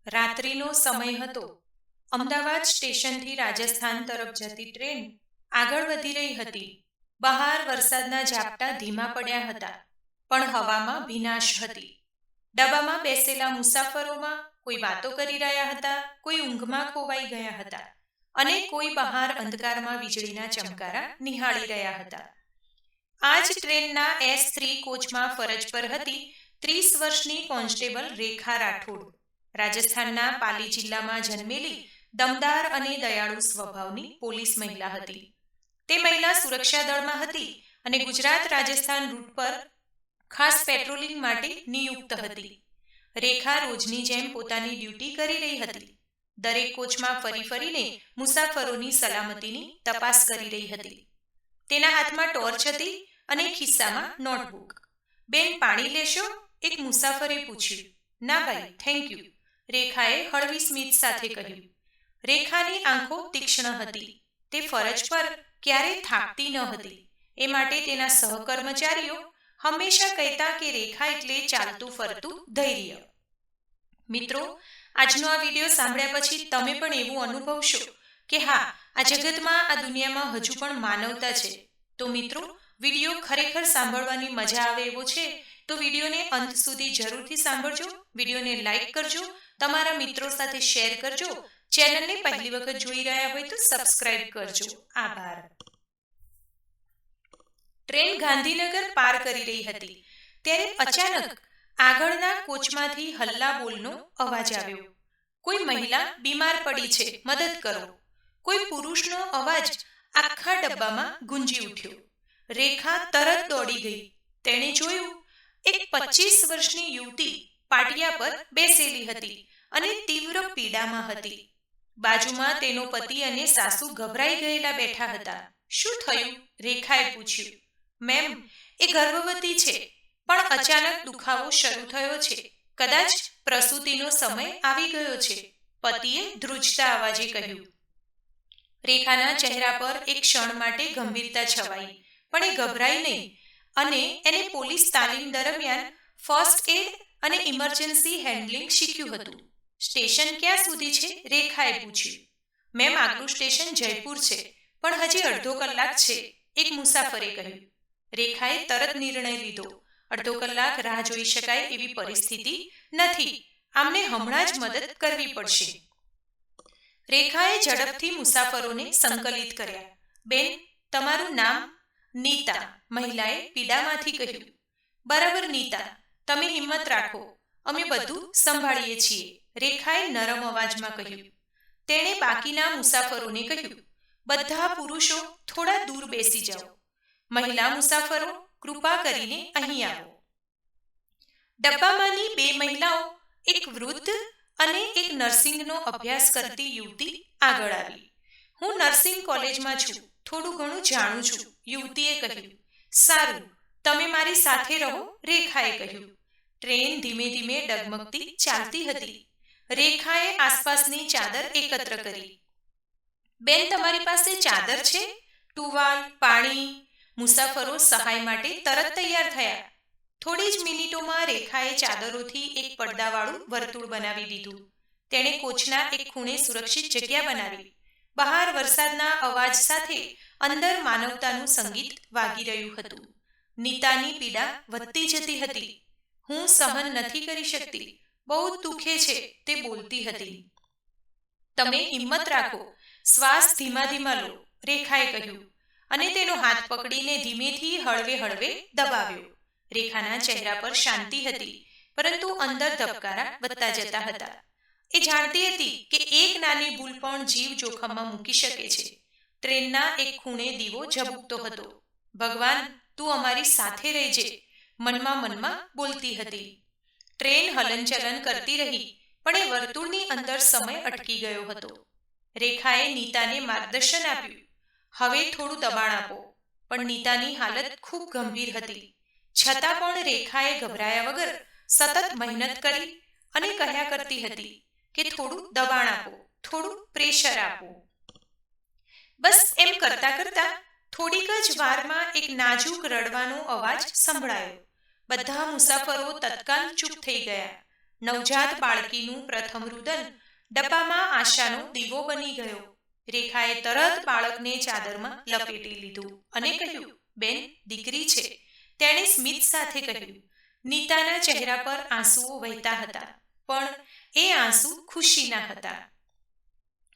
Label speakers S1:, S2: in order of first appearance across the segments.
S1: રાત્રિનો સમય હતો. અમદાવાદ સ્ટેશનથી રાજસ્થાન તરફ જતી ટ્રેન આગળ વધી રહી હતી. બહાર વરસાદના ઝાપટા ધીમા પડ્યા હતા, પણ હવામાં ભીનાશ હતી. ડબ્બામાં બેસેલા મુસાફરોમાં કોઈ વાતો કરી રહ્યા હતા, કોઈ ઊંઘમાં ખોવાઈ ગયા હતા અને કોઈ બહાર અંધકારમાં વીજળીના ચમકારા નિહાળી રહ્યા હતા. આ જ ટ્રેનના S3 કોચમાં ફરજ પર હતી 30 વર્ષની કોન્સ્ટેબલ રેખા રાઠોડ. રાજસ્થાનના પાલી જિલ્લામાં જન્મેલી દમદાર અને દયાળુ સ્વભાવની પોલીસ મહિલા હતી. તે મહિલા સુરક્ષા દળમાં હતી અને ગુજરાત રાજસ્થાન રૂટ પર ખાસ પેટ્રોલિંગ માટે નિયુક્ત હતી. રેખા રોજની જેમ પોતાની ડ્યુટી કરી રહી હતી. દરેક કોચમાં ફરી ફરીને મુસાફરોની સલામતીની તપાસ કરી રહી હતી. તેના હાથમાં ટોર્ચ હતી અને ખિસ્સામાં નોટબુક. બેન, પાણી લેશો? એક મુસાફરે પૂછ્યું. ના ભાઈ, થેન્ક યુ, રેખાએ હળવી સ્મિત સાથે કહ્યું. રેખાની આંખો તીક્ષ્ણ હતી. તે ફરજ પર ક્યારેય થાકતી ન હતી. એ માટે તેના સહકર્મચારીઓ હંમેશા કહેતા કે રેખા એટલે ચાલતું ફરતું ધૈર્ય. મિત્રો, આજનો આ વિડીયો સાંભળ્યા પછી તમે પણ એવું અનુભવશો કે હા, આ જગતમાં, આ દુનિયામાં હજુ પણ માનવતા છે. તો મિત્રો, વિડીયો ખરેખર સાંભળવાની મજા આવે એવો છે તો વિડીયોને અંત સુધી જરૂરથી સાંભળજો. વિડીયોને લાઈક કરજો, તમારા મિત્રો સાથે શેર કરજો. ચેનલને પહેલી વખત જોઈ રહ્યા હોય તો સબસ્ક્રાઇબ કરજો. આભાર. ટ્રેન ગાંધીનગર પાર કરી રહી હતી ત્યારે અચાનક આગળના કોચમાંથી હલ્લા બોલનો અવાજ આવ્યો. કોઈ મહિલા બીમાર પડી છે, મદદ કરો. કોઈ પુરુષનો અવાજ આખા ડબ્બામાં ગુંજી ઉઠ્યો. રેખા તરત દોડી ગઈ. તેણે જોયું, એક 25 વર્ષની યુવતી પાટિયા પર બેસેલી હતી અને તીવ્ર પીડામાં હતી. બાજુમાં તેનો પતિ અને સાસુ ગભરાઈ ગયેલા બેઠા હતા. શું થયું? રેખાએ પૂછ્યું. મેમ, એ ગર્ભવતી છે, પણ અચાનક દુખાવો શરૂ થયો છે. કદાચ પ્રસૂતિનો સમય આવી ગયો છે, પતિએ ધ્રુજતા અવાજે કહ્યું. રેખાના ચહેરા પર એક ક્ષણ માટે ગંભીરતા છવાઈ, પણ એ ગભરાઈ નહીં અને એને પોલીસ તાલીમ દરમિયાન ફર્સ્ટ એડ અને ઇમરજન્સી હેન્ડલિંગ શીખ્યું હતું. સ્ટેશન ક્યાં સુધી છે? રેખાએ પૂછ્યું. મેમ, આગલું સ્ટેશન જયપુર છે, પણ હજી અડધો કલાક છે, એક મુસાફરે કહ્યું. રેખાએ તરત નિર્ણય લીધો. અડધો કલાક રાહ જોઈ શકાય એવી પરિસ્થિતિ નથી. આમને હમણાં જ મદદ કરવી પડશે. રેખાએ ઝડપથી મુસાફરોને સંકલિત કર્યા. બેન, તમારું નામ? નીતા, મહિલાએ પીડામાંથી કહ્યું. બરાબર નીતા, તમે હિંમત રાખો, અમે બધું સંભાળીએ છીએ, રેખાએ નરમ અવાજમાં કહ્યું. તેણે બાકીના મુસાફરોને કહ્યું, બધા પુરુષો થોડા દૂર બેસી જાઓ. મહિલા મુસાફરો, કૃપા કરીને અહીં આવો. ડબ્બામાંની 2 મહિલાઓ, એક વૃદ્ધ અને એક નર્સિંગનો અભ્યાસ કરતી યુવતી આગળ આવી. હું નર્સિંગ કોલેજમાં છું, થોડું ઘણું જાણું છું, યુવતીએ કહ્યું. સારું, તમે મારી સાથે રહો, રેખાએ કહ્યું. ટ્રેન ધીમે ધીમે ડગમગતી ચાલતી હતી. રેખાએ આસપાસની ચાદર એકત્ર કરી. બેન, તમારી પાસે ચાદર છે? ટુવાલ, પાણી? મુસાફરો સહાય માટે તરત તૈયાર થયા. થોડી જ મિનિટોમાં રેખાએ ચાદરોથી એક પડદાવાળું વર્તુળ બનાવી દીધું. તેણે કોચના એક ખૂણે સુરક્ષિત જગ્યા બનાવી. બહાર વરસાદના અવાજ સાથે અંદર માનવતાનું સંગીત વાગી રહ્યું હતું. નીતાની પીડા વધતી જતી હતી. હું સહન નથી કરી શકતી, બહુ દુખે છે, તે બોલતી હતી. તમે હિંમત રાખો, શ્વાસ ધીમા ધીમા લો, રેખાએ કહ્યું અને તેનો હાથ પકડીને ધીમેથી હળવે હળવે દબાવ્યો. રેખાના ચહેરા પર શાંતિ હતી, પરંતુ અંદર ધબકારા વધતા જતા હતા. એ જાણતી હતી કે એક નાની ભૂલ પણ જીવ જોખમમાં મૂકી શકે છે. ટ્રેનના એક ખૂણે દીવો ઝબૂકતો હતો. ભગવાન, તું અમારી સાથે રહેજે, મનમાં બોલતી હતી. ટ્રેન હલનચલન કરતી રહી, પણ એ વર્તુળની અંદર સમય અટકી ગયો હતો. રેખાએ નીતાને માર્ગદર્શન આપ્યું. હવે થોડું દબાણ આપો. પણ નીતાની હાલત ખૂબ ગંભીર હતી. છતાં પણ રેખાએ ગભરાયા વગર સતત મહેનત કરી અને કહ્યા કરતી હતી કે થોડું દબાણ આપો, થોડું પ્રેશર આપો. બસ એમ કરતા કરતા થોડીક જ વારમાં એક નાજુક રડવાનો અવાજ સંભળાયો. બધા મુસાફરો તત્કાલ ચૂપ થઈ ગયા. નવજાત બાળકીનું પ્રથમ રુદન ડબ્બામાં આશાનો દીવો બની ગયો. રેખાએ તરત બાળકને ચાદરમાં લપેટી લીધું અને કહ્યું, બેન, દીકરી છે. તેણે સ્મિત સાથે કહ્યું. નીતાના ચહેરા પર આંસુઓ વહેતા હતા, પણ એ આંસુ ખુશીના હતા.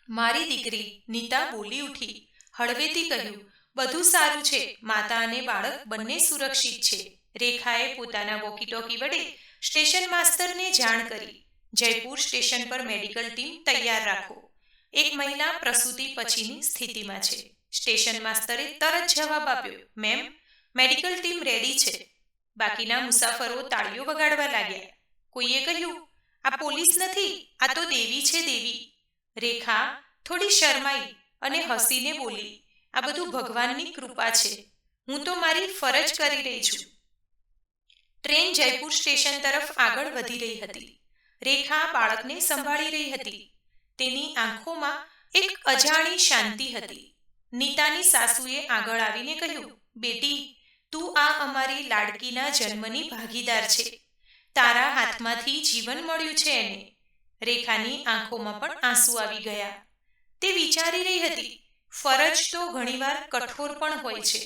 S1: મારી દીકરી, નીતા બોલી ઉઠી. હળવેથી કહ્યું, બધું સારું છે. માતા અને બાળક બંને સુરક્ષિત છે. રેખાએ પોતાના વોકી-ટોકી વડે સ્ટેશન માસ્તરને જાણ કરી. જયપુર સ્ટેશન પર મેડિકલ ટીમ તૈયાર રાખો. એક મહિલા પ્રસૂતિ પછીની સ્થિતિમાં છે. સ્ટેશન માસ્તરે તરત જવાબ આપ્યો, મેમ, મેડિકલ ટીમ રેડી છે. બાકીના મુસાફરો તાળીઓ વગાડવા લાગ્યા. કોઈએ કહ્યું, આ પોલીસ નથી, આ તો દેવી છે, દેવી. રેખા થોડી શરમાઈ અને હસીને બોલી, આ બધું ભગવાનની કૃપા છે. હું તો મારી ફરજ કરી રહી છું. ટ્રેન જયપુર સ્ટેશન તરફ આગળ વધી રહી હતી. રેખા બાળકને સંભાળી રહી હતી. તેની આંખોમાં એક અજાણી શાંતિ હતી. નીતાની સાસુએ આગળ આવીને કહ્યું, બેટી, તું આ અમારી લાડકીના જન્મની ભાગીદાર છે. તારા હાથમાંથી જીવન મળ્યું છે એને. રેખાની આંખોમાં પણ આંસુ આવી ગયા. તે વિચારી રહી હતી, ફરજ તો ઘણીવાર કઠોર પણ હોય છે,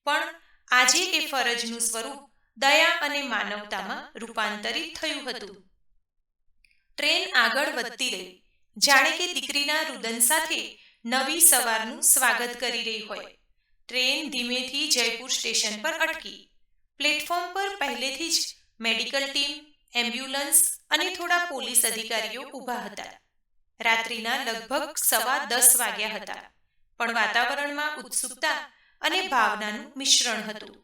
S1: પણ આજે એ ફરજનું સ્વરૂપ દયા અને માનવતામાં રૂપાંતરિત થયું હતું. ટ્રેન આગળ વધતી રહી, જાણે કે દીકરીના રુદન સાથે નવી સવારનું સ્વાગત કરી રહી હોય. ટ્રેન ધીમેથી જયપુર સ્ટેશન પર અટકી. પ્લેટફોર્મ પર પહેલેથી જ મેડિકલ ટીમ, એમ્બ્યુલન્સ અને થોડા પોલીસ અધિકારીઓ ઊભા હતા. રાત્રિના લગભગ 10:15 વાગ્યા હતા, પણ વાતાવરણમાં ઉત્સુકતા અને ભાવનાનું મિશ્રણ હતું.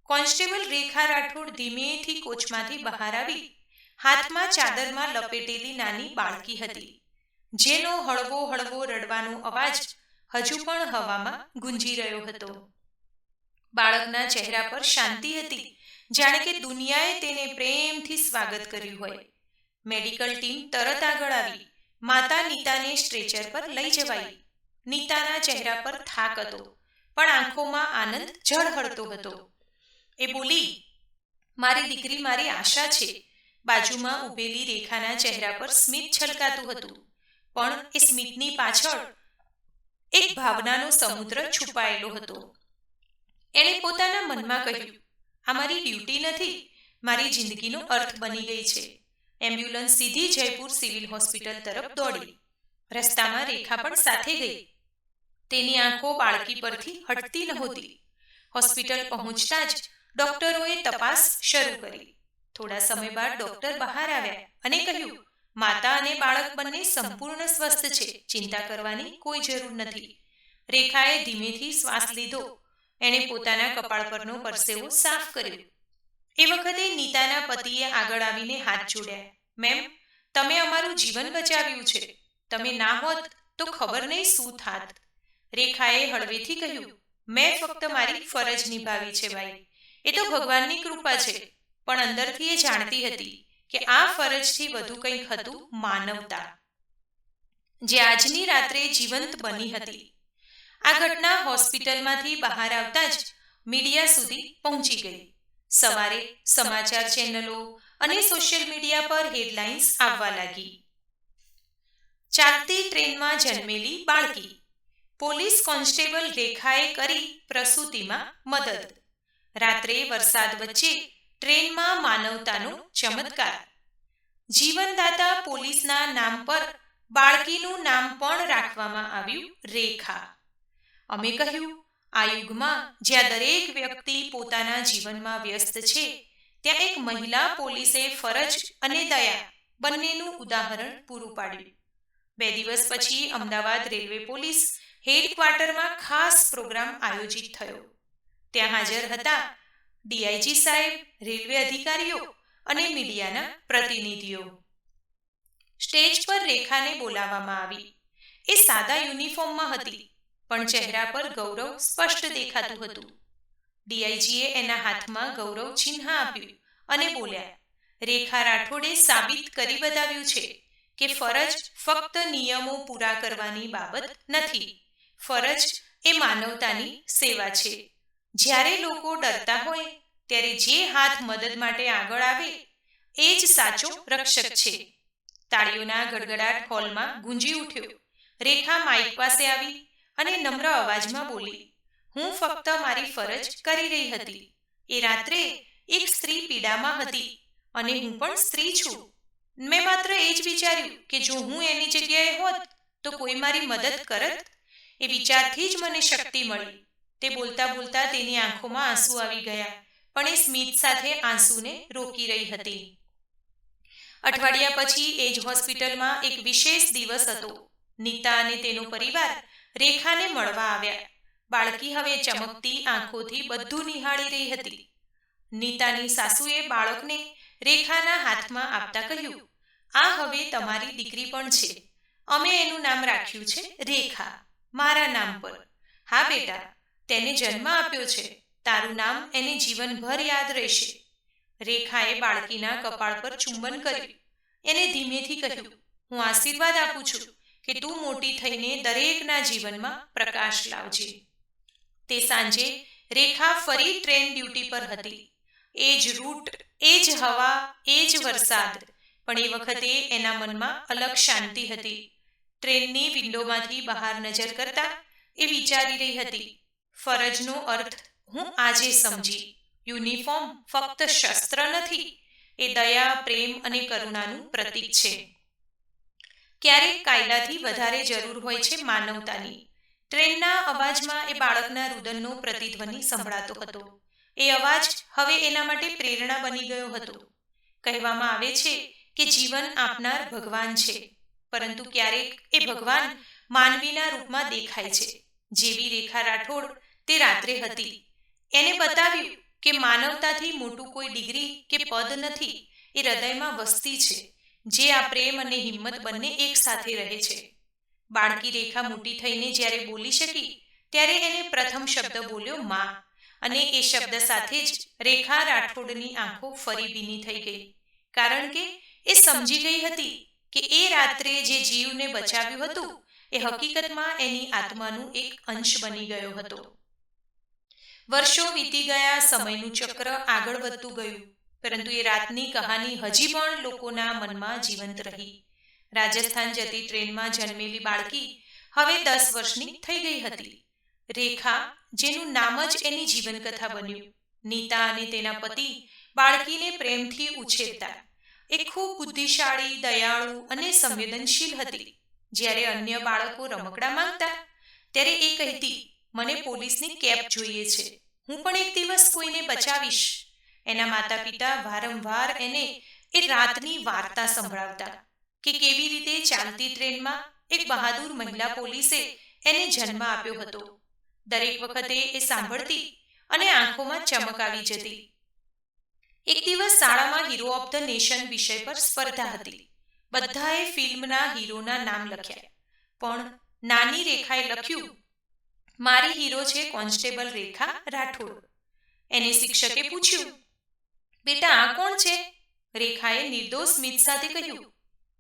S1: કોન્સ્ટેબલ રેખા રાઠોડ ધીમેથી કોચમાંથી બહાર આવી. હાથમાં ચાદરમાં લપેટેલી નાની બાળકી હતી, જેનો હળવો હળવો રડવાનો અવાજ હજુ પણ હવામાં ગુંજી રહ્યો હતો. બાળકના ચહેરા પર શાંતિ હતી, જાણે કે દુનિયાએ તેને પ્રેમથી સ્વાગત કર્યું હોય. મેડિકલ ટીમ તરત આગળ આવી. માતા નીતાને સ્ટ્રેચર પર લઈ જવાઈ. નીતાના ચહેરા પર થાક હતો, પણ આંખોમાં આનંદ ઝળહળતો હતો. એ બોલી, મારી દીકરી મારી આશા છે. બાજુમાં ઊભેલી રેખાના ચહેરા પર સ્મિત છલકાતું હતું, પણ એ સ્મિતની પાછળ એક ભાવનાનો સમુદ્ર છુપાયેલો હતો. એણે પોતાના મનમાં કહ્યું, આ મારી ડ્યુટી નથી, મારી જિંદગીનો અર્થ બની ગઈ છે. એમ્બ્યુલન્સ સીધી જયપુર સિવિલ હોસ્પિટલ તરફ દોડી. રસ્તામાં રેખા પણ સાથે ગઈ. તેની આંખો બાળકી પરથી હટતી નહોતી. હોસ્પિટલ પહોંચતા જ ડોક્ટરોએ તપાસ શરૂ કરી. થોડા સમય બાદ ડોક્ટર બહાર આવ્યા અને કહ્યું, માતા અને બાળક બંને સંપૂર્ણ સ્વસ્થ છે. ચિંતા કરવાની કોઈ જરૂર નથી. રેખાએ ધીમેથી શ્વાસ લીધો. એણે પોતાના કપાળ પરનો પરસેવો સાફ કર્યો. એ વખતે નીતાના પતિએ આગળ આવીને હાથ જોડ્યા. મેમ, તમે અમારું જીવન બચાવ્યું છે. તમે ના હોત તો ખબર નહીં શું થાત. રેખાએ હળવેથી કહ્યું, મેં ફક્ત મારી ફરજ નિભાવી છે ભાઈ. એ તો ભગવાનની કૃપા છે, પણ અંદરથી એ જાણતી હતી કે આ ફરજથી વધુ કંઈક હતું, માનવતા, જે આજની રાત્રે જીવંત બની હતી. આ ઘટના હોસ્પિટલમાંથી બહાર આવતા જ મીડિયા સુધી પહોંચી ગઈ. સવારે સમાચાર ચેનલો અને સોશિયલ મીડિયા પર હેડલાઇન્સ આવવા લાગી. ચાલતી ટ્રેનમાં જન્મેલી બાળકી. પોલીસ કોન્સ્ટેબલ રેખાએ કરી પ્રસૂતિમાં મદદ. રાત્રે વરસાદ વચ્ચે ટ્રેનમાં માનવતાનો ચમત્કાર. જીવનદાતા પોલીસના નામ પર બાળકીનું નામ પણ રાખવામાં આવ્યું, રેખા. અમે કહ્યું, આ યુગમાં જ્યાં દરેક વ્યક્તિ પોતાના જીવનમાં વ્યસ્ત છે, ત્યાં એક મહિલા પોલીસે ફરજ અને દયા બંનેનું ઉદાહરણ પૂરું પાડ્યું. 2 દિવસ પછી અમદાવાદ રેલવે પોલીસ હેડક્વાર્ટરમાં ખાસ પ્રોગ્રામ આયોજિત થયો. ત્યાં હાજર હતા ડીઆઈજી સાહેબ, રેલવે અધિકારીઓ અને મીડિયાના પ્રતિનિધિઓ. સ્ટેજ પર રેખાને બોલાવવામાં આવી. એ સાદા યુનિફોર્મમાં હતી, પણ ચહેરા પર ગૌરવ સ્પષ્ટ દેખાતું હતું. ડીઆઈજીએ એના હાથમાં ગૌરવ ચિહ્ન આપ્યું અને બોલ્યા, રેખા રાઠોડે સાબિત કરી બતાવ્યું છે કે ફરજ ફક્ત નિયમો પૂરા કરવાની બાબત નથી. ફરજ એ માનવતાની સેવા છે. જ્યારે લોકો ડરતા હોય ત્યારે જે હાથ મદદ માટે આગળ આવે, એ જ સાચો રક્ષક છે. તાળીઓના ગડગડાટ હોલમાં ગુંજી ઉઠ્યો. રેખા માઇક પાસે આવી અને નમ્ર અવાજમાં બોલી, હું ફક્ત મારી ફરજ કરી રહી હતી. એ રાત્રે એક સ્ત્રી પીડામાં હતી અને હું પણ સ્ત્રી છું. મેં માત્ર એ જ વિચાર્યું કે જો હું એની જગ્યાએ હોત તો કોઈ મારી મદદ કરત. એ વિચારથી જ મને શક્તિ મળી. તે બોલતા બોલતા તેની આંખોમાં આંસુ આવી ગયા, પણ એ સ્મિત સાથે આંસુને રોકી રહી હતી. અઠવાડિયા પછી એ જ હોસ્પિટલમાં એક વિશેષ દિવસ હતો. નીતા અને તેનો પરિવાર રેખાને મળવા આવ્યા. બાળકી હવે ચમકતી આંખોથી બધું નિહાળી રહી હતી. નીતાની સાસુએ બાળકને રેખાના હાથમાં આપતા કહ્યું, આ હવે તમારી દીકરી પણ છે. અમે એનું નામ રાખ્યું છે રેખા, મારા નામ પર. હા બેટા, તેને જન્મ આપ્યો છે. તારું નામ એને જીવનભર યાદ રહેશે. રેખાએ બાળકીના કપાળ પર ચુંબન કર્યું. એને ધીમેથી કહ્યું, હું આશીર્વાદ આપું છું કે તું મોટી થઈને દરેકના જીવનમાં પ્રકાશ લાવજે. તે સાંજે રેખા ફરી ટ્રેન ડ્યુટી પર હતી. એ જ રૂટ, એ જ હવા, એ જ વરસાદ, પણ એ વખતે એના મનમાં અલગ શાંતિ હતી. ટ્રેનની વિન્ડોમાંથી બહાર નજર કરતા એ વિચારી રહી હતી, ફરજનો અર્થ હું આજે સમજી. યુનિફોર્મ ફક્ત શસ્ત્ર નથી, એ દયા, પ્રેમ અને કરુણાનું પ્રતીક છે. ક્યારેક કાયદાથી વધારે જરૂર હોય છે માનવતાની. ટ્રેનના અવાજમાં એ બાળકના રુદનનો પ્રતિધ્વનિ સંભળાતો હતો. એ અવાજ હવે એના માટે પ્રેરણા બની ગયો હતો. કહેવામાં આવે છે કે જીવન આપનાર ભગવાન છે, પરંતુ ક્યારેક એ ભગવાન માનવીના રૂપમાં દેખાય છે. જેવી રેખા રાઠોડ તે રાત્રે હતી. એને બતાવ્યું કે માનવતાથી મોટું કોઈ ડિગ્રી કે પદ નથી. એ હૃદયમાં વસતી છે, જે આ પ્રેમ અને હિંમત બંને એક સાથે રહે છે. બાળકી રેખા મોટી થઈને જ્યારે બોલી શકી, ત્યારે એને પ્રથમ શબ્દ બોલ્યો માં, અને એ શબ્દ સાથે જ રેખા રાઠોડની આંખો ફરી ભીની થઈ ગઈ, કારણ કે એ સમજી ગઈ હતી કે એ રાત્રે જે જીવને બચાવ્યું હતું એ હકીકતમાં એની આત્માનું એક અંશ બની ગયો હતો. વર્ષો વીતી ગયા, સમયનું ચક્ર આગળ વધતું ગયું, પરંતુ એ રાતની કહાની હજી પણ લોકોના મનમાં જીવંત રહી. રાજસ્થાન જતી ટ્રેનમાં જન્મેલી બાળકી હવે 10 વર્ષની થઈ ગઈ હતી. રેખા, જેનું નામ જ એની જીવનકથા બન્યું. નીતા અને તેના પતિ બાળકીને પ્રેમથી ઉછેરતા. એ ખૂબ બુદ્ધિશાળી, દયાળુ અને સંવેદનશીલ હતી. જ્યારે અન્ય બાળકો રમકડા માંગતા, ત્યારે એ કહેતી, મને પોલીસની કેપ જોઈએ છે, હું પણ એક દિવસ કોઈને બચાવીશ. એના માતા પિતા વારંવાર એને એ રાતની વાર્તા સંભળાવતા કે કેવી રીતે ચાલતી ટ્રેનમાં એક બહાદુર મહિલા પોલીસે એને જન્મ આપ્યો હતો. દરેક વખતે એ સાંભળતી અને આંખોમાં ચમક આવી જતી. એક દિવસ શાળામાં હીરો ઓફ ધ નેશન વિષય પર સ્પર્ધા હતી. બધાએ ફિલ્મના હીરોના નામ લખ્યા, પણ નાની રેખાએ લખ્યું, મારી હીરો છે કોન્સ્ટેબલ રેખા રાઠોડ. એને શિક્ષકે પૂછ્યું, બેટા આ કોણ છે? રેખાએ નિર્દોષ સ્મિત સાથે કહ્યું,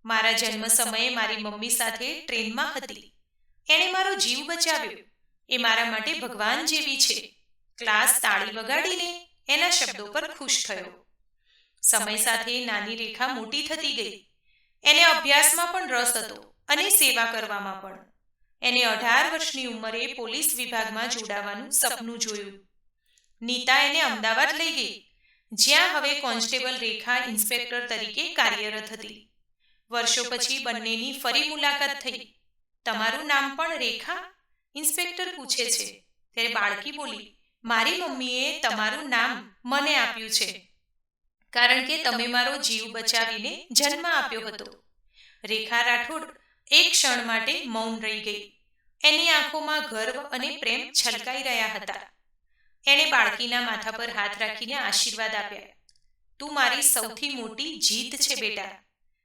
S1: મારા જન્મ સમયે મારી મમ્મી સાથે ટ્રેનમાં હતી. એણે મારો જીવ બચાવ્યો. એ મારા માટે ભગવાન જેવી છે. ક્લાસ તાળી વગાડીને એના શબ્દો પર ખુશ થયો. સમય સાથે નાની રેખા મોટી થતી ગઈ. એને અભ્યાસમાં પણ રસ હતો અને સેવા કરવામાં પણ. એને 18 વર્ષની ઉંમરે પોલીસ વિભાગમાં જોડાવાનું સપનું જોયું. નીતા એને અમદાવાદ લઈ ગઈ, જ્યાં હવે કોન્સ્ટેબલ રેખા ઇન્સ્પેક્ટર તરીકે કાર્યરત હતી. વર્ષો પછી બંનેની ફરી મુલાકાત થઈ. તમારું નામ પણ રેખા? ઇન્સ્પેક્ટર પૂછે છે. ત્યારે બાળકી બોલી, મારી મમ્મીએ તમારું નામ મને આપ્યું છે, કારણ કે તમે મારો જીવ બચાવીને જન્મ આપ્યો હતો. રેખા રાઠોડ એક ક્ષણ માટે મૌન રહી ગઈ. એની આંખોમાં ગર્વ અને પ્રેમ છલકાઈ રહ્યા હતા. એણે બાળકીના માથા પર હાથ રાખીને આશીર્વાદ આપ્યા. તું મારી સૌથી મોટી જીત છે બેટા.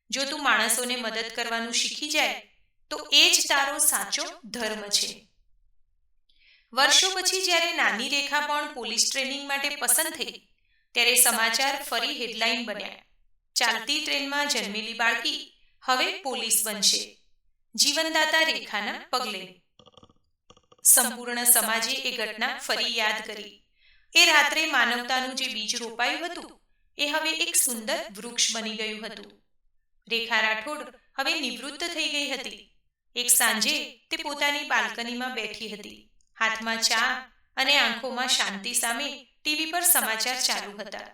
S1: જો તું માણસોને મદદ કરવાનું શીખી જાય તો એ જ તારો સાચો ધર્મ છે. વર્ષો પછી જ્યારે નાની રેખા પણ પોલીસ ટ્રેનિંગ માટે પસંદ થઈ, ત્યારે સમાચાર ફરી હેડલાઇન બન્યા. ચાલતી ટ્રેનમાં જન્મેલી બાળકી હવે પોલીસ બનશે, જીવનદાતા રેખાના પગલે. સંપૂર્ણ સમાજે એ ઘટના ફરી યાદ કરી. એ રાત્રે માનવતાનું જે બીજ રોપાયું હતું એ હવે એક સુંદર વૃક્ષ બની ગયું હતું. રેખા રાઠોડ હવે નિવૃત્ત થઈ ગઈ હતી. એક સાંજે તે પોતાની બાલ્કનીમાં બેઠી હતી. હાથમાં ચા અને આંખોમાં શાંતિ સામે ટીવી પર સમાચાર ચાલુ હતા.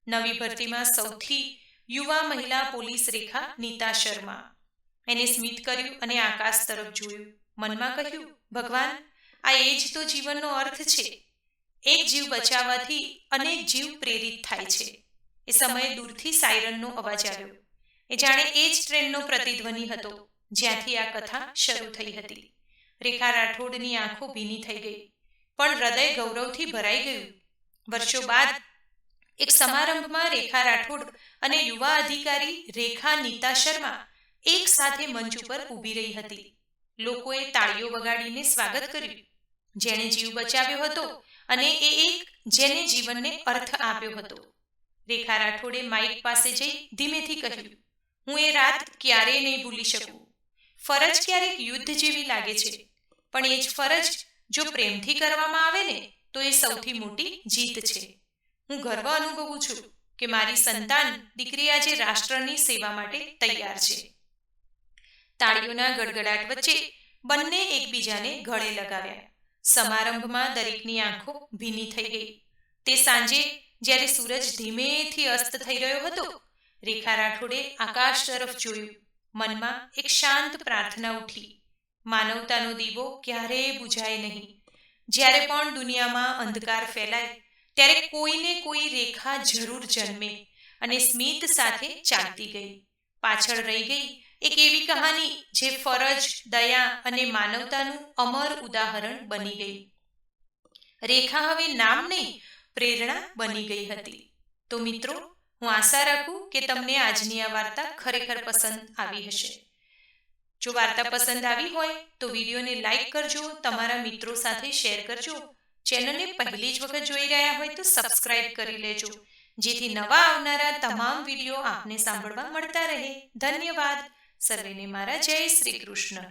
S1: નવી ભરતીમાં સૌથી યુવા મહિલા પોલીસ રેખા નીતા શર્મા. એને સ્મિત કર્યું અને આકાશ તરફ જોયું. મનમાં કહ્યું, ભગવાન, આ એ જ તો જીવનનો અર્થ છે. એક જીવ બચાવવાથી અનેક જીવ પ્રેરિત થાય છે. એ સમયે દૂરથી સાયરનનો અવાજ આવ્યો. એ જાણે એ જ ટ્રેનનો પ્રતિધ્વનિ હતો જ્યાંથી આ કથા શરૂ થઈ હતી. રેખા રાઠોડની આંખો ભીની થઈ ગઈ, પણ હૃદય ગૌરવથી ભરાઈ ગયું. વર્ષો બાદ એક સમારંભમાં રેખા રાઠોડ અને યુવા અધિકારી રેખા નીતા શર્મા એક સાથે મંચ ઉપર ઊભી રહી હતી. લોકોએ તાળીઓ વગાડીને સ્વાગત કર્યું. જેણે જીવ બચાવ્યો હતો અને એ એક જેને જીવનને અર્થ આપ્યો હતો. રેખા રાઠોડે માઇક પાસે જઈ ધીમેથી કહ્યું, હું એ રાત ક્યારેય નહીં ભૂલી શકું. ફરજ ક્યારેક યુદ્ધ જેવી લાગે છે, પણ એ જ ફરજ જો પ્રેમથી કરવામાં આવે ને તો એ સૌથી મોટી જીત છે. હું ગર્વ અનુભવું છું કે મારી સંતાન દીકરી આજે રાષ્ટ્રની સેવા માટે તૈયાર છે. તાળીઓના ગડગડાટ વચ્ચે બંને એકબીજાને ગળે લગાવ્યા. સમારંભમાં દરેકની આંખો ભીની થઈ ગઈ. તે સાંજે જ્યારે સૂરજ ધીમેથી અસ્ત થઈ રહ્યો હતો, રેખા રાઠોડે આકાશ તરફ જોયું. મનમાં એક શાંત પ્રાર્થના ઉઠી, માનવતાનો દીવો ક્યારેય બુઝાય નહીં. જ્યારે પણ દુનિયામાં અંધકાર ફેલાય ત્યારે કોઈને કોઈ રેખા જરૂર જન્મે અને સ્મિત સાથે ચાલતી ગઈ. પાછળ રહી ગઈ એક એવી કહાની જે ફરજ, દયા અને માનવતાનું અમર ઉદાહરણ બની ગઈ. રેખા હવે નામ નહીં, પ્રેરણા બની ગઈ હતી. તો મિત્રો, હું આશા રાખું કે તમને આજની આ વાર્તા ખરેખર પસંદ આવી હશે. જો વાર્તા પસંદ આવી હોય તો વિડીયોને લાઈક કરજો, તમારા મિત્રો સાથે શેર કરજો. ચેનલને પહેલી જ વખત જોઈ રહ્યા હોય તો સબસ્ક્રાઇબ કરી લેજો, જેથી નવા આવનારા તમામ વિડીયો આપને સાંભળવા મળતા રહે. ધન્યવાદ. સર્વેને મારા જય શ્રી કૃષ્ણ.